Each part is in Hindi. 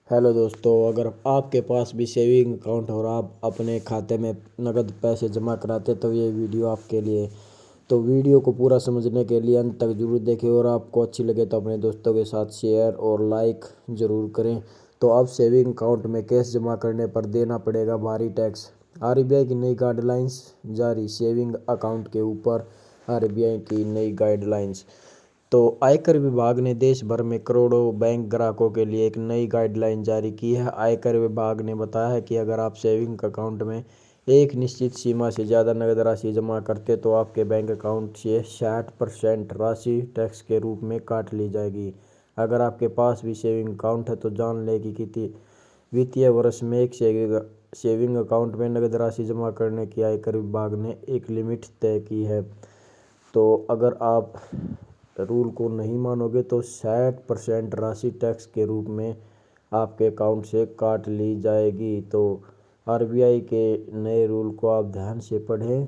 हेलो दोस्तों, अगर आपके पास भी सेविंग अकाउंट और आप अपने खाते में नगद पैसे जमा कराते तो ये वीडियो आपके लिए। तो वीडियो को पूरा समझने के लिए अंत तक जरूर देखें और आपको अच्छी लगे तो अपने दोस्तों के साथ शेयर और लाइक ज़रूर करें। तो अब सेविंग अकाउंट में कैश जमा करने पर देना पड़ेगा भारी टैक्स। आरबीआई की नई गाइडलाइंस जारी, सेविंग अकाउंट के ऊपर आरबीआई की नई गाइडलाइंस। तो आयकर विभाग ने देश भर में करोड़ों बैंक ग्राहकों के लिए एक नई गाइडलाइन जारी की है। आयकर विभाग ने बताया है कि अगर आप सेविंग अकाउंट में एक निश्चित सीमा से ज़्यादा नकद राशि जमा करते तो आपके बैंक अकाउंट से 60% राशि टैक्स के रूप में काट ली जाएगी। अगर आपके पास भी सेविंग अकाउंट है तो जान लें कि कितनी वित्तीय वर्ष में एक सेविंग अकाउंट में नकद राशि जमा करने की आयकर विभाग ने एक लिमिट तय की है। तो अगर आप रूल को नहीं मानोगे तो 60% राशि टैक्स के रूप में आपके अकाउंट से काट ली जाएगी। तो आरबीआई के नए रूल को आप ध्यान से पढ़ें।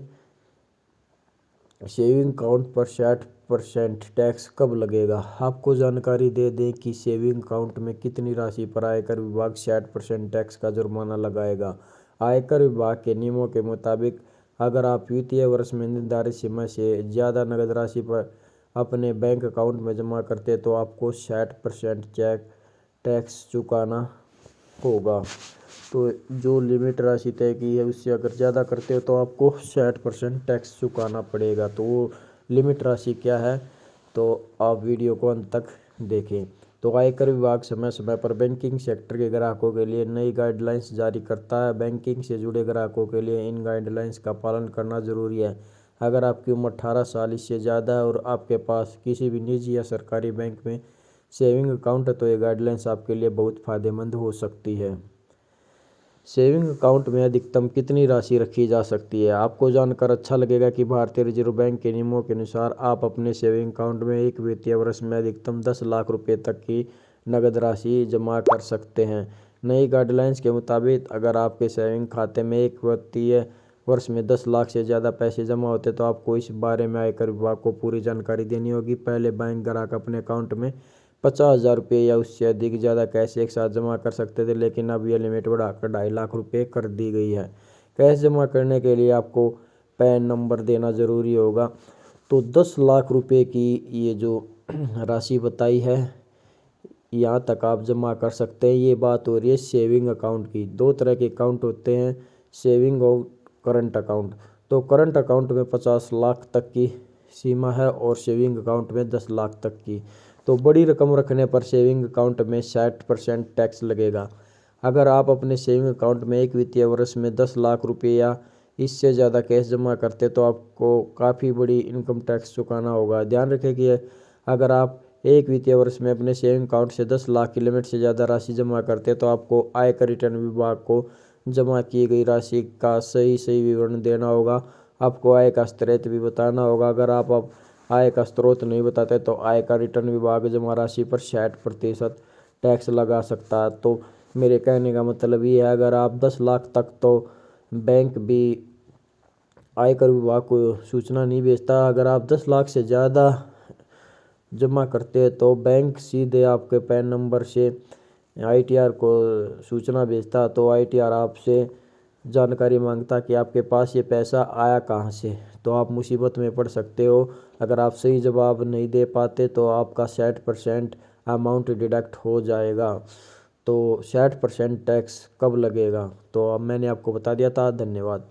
सेविंग अकाउंट पर 60% टैक्स कब लगेगा, आपको जानकारी दे दें कि सेविंग अकाउंट में कितनी राशि पर आयकर विभाग 60% टैक्स का जुर्माना लगाएगा। आयकर विभाग के नियमों के मुताबिक अगर आप वित्तीय वर्ष में निर्धारित सीमा से ज़्यादा नकद राशि पर अपने बैंक अकाउंट में जमा करते तो आपको 60% टैक्स चुकाना होगा। तो जो लिमिट राशि तय की है उससे अगर ज़्यादा करते हो तो आपको 60% टैक्स चुकाना पड़ेगा। तो वो लिमिट राशि क्या है, तो आप वीडियो को अंत तक देखें। तो आयकर विभाग समय समय पर बैंकिंग सेक्टर के ग्राहकों के लिए नई गाइडलाइंस जारी करता है। बैंकिंग से जुड़े ग्राहकों के लिए इन गाइडलाइंस का पालन करना जरूरी है। अगर आपकी उम्र 18 साल इससे ज़्यादा है और आपके पास किसी भी निजी या सरकारी बैंक में सेविंग अकाउंट है तो ये गाइडलाइंस आपके लिए बहुत फ़ायदेमंद हो सकती है। सेविंग अकाउंट में अधिकतम कितनी राशि रखी जा सकती है, आपको जानकर अच्छा लगेगा कि भारतीय रिजर्व बैंक के नियमों के अनुसार आप अपने सेविंग अकाउंट में एक वित्तीय वर्ष में अधिकतम 10 लाख रुपए तक की नगद राशि जमा कर सकते हैं। नई गाइडलाइंस के मुताबिक अगर आपके सेविंग खाते में एक वित्तीय वर्ष में 10 लाख से ज़्यादा पैसे जमा होते तो आपको इस बारे में आयकर विभाग को पूरी जानकारी देनी होगी। पहले बैंक ग्राहक अपने अकाउंट में 50,000 रुपये या उससे अधिक ज़्यादा कैश एक साथ जमा कर सकते थे, लेकिन अब यह लिमिट बढ़ाकर 2.5 लाख रुपये कर दी गई है। कैश जमा करने के लिए आपको पैन नंबर देना ज़रूरी होगा। तो 10 लाख रुपये की ये जो राशि बताई है यहाँ तक आप जमा कर सकते हैं। ये बात हो रही है सेविंग अकाउंट की। दो तरह के अकाउंट होते हैं, सेविंग और करंट अकाउंट। तो करंट अकाउंट में 50 लाख तक की सीमा है और सेविंग अकाउंट में 10 लाख तक की। तो बड़ी रकम रखने पर सेविंग अकाउंट में 60% टैक्स लगेगा। अगर आप अपने सेविंग अकाउंट में एक वित्तीय वर्ष में 10 लाख रुपये या इससे ज़्यादा कैश जमा करते तो आपको काफ़ी बड़ी इनकम टैक्स चुकाना होगा। ध्यान रखें कि अगर आप एक वित्तीय वर्ष में अपने सेविंग अकाउंट से 10 लाख की लिमिट से ज़्यादा राशि जमा करते तो आपको आयकर रिटर्न विभाग को जमा की गई राशि का सही विवरण देना होगा। आपको आय का स्रोत भी बताना होगा। अगर आप आय का स्रोत नहीं बताते तो आयकर रिटर्न विभाग जमा राशि पर 60% टैक्स लगा सकता है। तो मेरे कहने का मतलब ये है, अगर आप 10 लाख तक तो बैंक भी आयकर विभाग को सूचना नहीं भेजता। अगर आप 10 लाख से ज़्यादा जमा करते हैं तो बैंक सीधे आपके पैन नंबर से आईटीआर को सूचना भेजता। तो आईटीआर आपसे जानकारी मांगता कि आपके पास ये पैसा आया कहाँ से। तो आप मुसीबत में पड़ सकते हो। अगर आप सही जवाब नहीं दे पाते तो आपका 60% अमाउंट डिडक्ट हो जाएगा। तो 60% टैक्स कब लगेगा, तो अब मैंने आपको बता दिया था। धन्यवाद।